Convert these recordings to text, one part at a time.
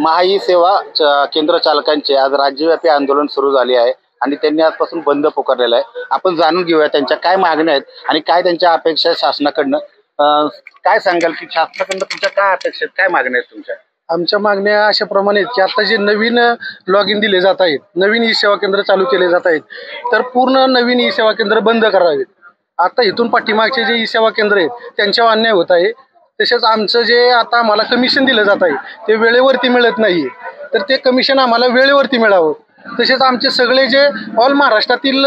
E सेवा केंद्र चालकांचे आज राज्यव्यापी आंदोलन सुरू झाले आहे आणि त्यांनी आजपासून बंद पुकारलेला आहे। आपण जाणून घेऊया त्यांच्या काय मागण्या आहेत आणि काय त्यांच्या अपेक्षा आहेत शासनाकडनं। काय सांगाल की शासनाकडनं तुमच्या काय अपेक्षा आहेत, काय मागण्या आहेत तुमच्या? आमच्या मागण्या अशा प्रमाणे आहेत की आता जे नवीन लॉग इन दिले जात आहेत, नवीन ई सेवा केंद्र चालू केले जात आहेत, तर पूर्ण नवीन ई सेवा केंद्र बंद करावेत। आता इथून पाठीमागचे जे ई सेवा केंद्र आहेत त्यांच्यावर अन्याय होत आहे। तसेच आमचं जे आता आम्हाला कमिशन दिलं जात आहे ते वेळेवरती मिळत नाही, तर ते कमिशन आम्हाला वेळेवरती मिळावं। तसेच आमचे सगळे जे ऑल महाराष्ट्रातील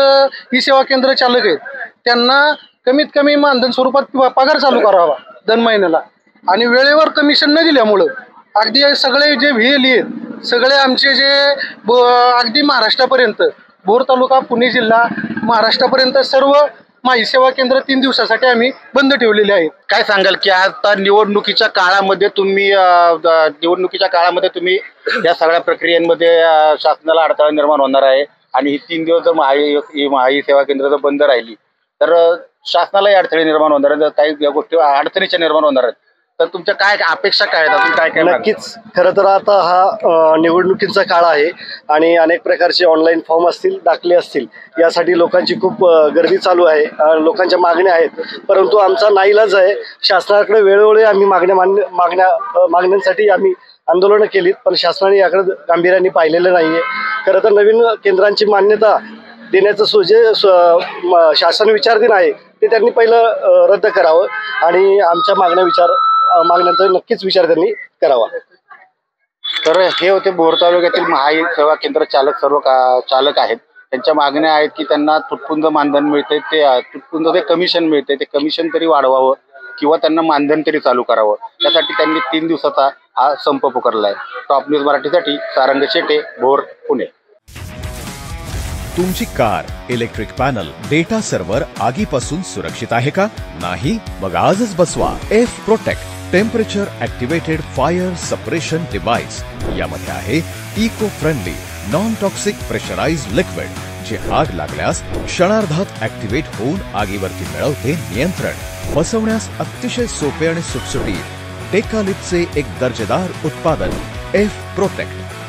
ई सेवा केंद्र चालक आहेत त्यांना कमीत कमी मानधन स्वरूपात पगार चालू करावा दर महिन्याला, आणि वेळेवर कमिशन न दिल्यामुळं अगदी सगळे जे व्हीएल आहेत सगळे आमचे जे अगदी महाराष्ट्रापर्यंत भोर तालुका पुणे जिल्हा महाराष्ट्रापर्यंत सर्व माई सेवा केंद्र 3 दिवसासाठी आम्ही बंद ठेवलेले आहेत। काय सांगाल की आता निवडणुकीच्या काळामध्ये तुम्ही या सगळ्या प्रक्रियांमध्ये शासनाला अडथळा निर्माण होणार आहे आणि ही 3 दिवस जर महाई सेवा केंद्र जर बंद राहिली तर शासनालाही अडथळे निर्माण होणार आहेत, काही गोष्टी अडचणीच्या निर्माण होणार आहेत। तर तुमच्या काय अपेक्षा काय आहेत, अजून काय काय? नक्कीच खरं तर आता हा निवडणुकीचा काळ आहे आणि अनेक प्रकारचे ऑनलाईन फॉर्म असतील, दाखले असतील, यासाठी लोकांची खूप गर्दी चालू आहे, लोकांच्या मागण्या आहेत। परंतु आमचा नाईलाज आहे, शासनाकडे वेळोवेळी आम्ही मागण्यांसाठी आम्ही आंदोलनं केलीत, पण शासनाने याकडे गांभीर्याने पाहिलेलं नाहीये। खरं तर नवीन केंद्रांची मान्यता देण्याचं जे शासन विचाराधीन आहे ते त्यांनी पहिलं रद्द करावं आणि आमच्या मागण्यांचा नक्कीच विचार त्यांनी करावा। तर हे होते भोर तालुक्यातील महाई सेवा केंद्र चालक आहेत। त्यांच्या मागण्या आहेत की त्यांना तुटपुंज मानधन मिळते, ते तुटपुंज ते कमिशन मिळते, ते कमिशन तरी वाढवावं किंवा त्यांना मानधन तरी चालू करावं। त्यासाठी त्यांनी 3 दिवसाचा हा संप पुकारला आहे। टॉप न्यूज मराठीसाठी सारंग शेटे, भोर, पुणे। तुमची car, electric panel, data server आगीपासून सुरक्षित आहे का? नाही? मग आजच बसवा F protect temperature activated fire suppression device. यामध्ये आहे eco friendly non toxic pressurised liquid, जे आग लागल्यास क्षणार्धात ऍक्टिव्हेट होऊन आगीवरती मिळवते नियंत्रण। बसवण्यास अतिशय सोपे आणि सुटसुटीत टेकालिपचे एक दर्जेदार उत्पादन एफ प्रोटेक्ट।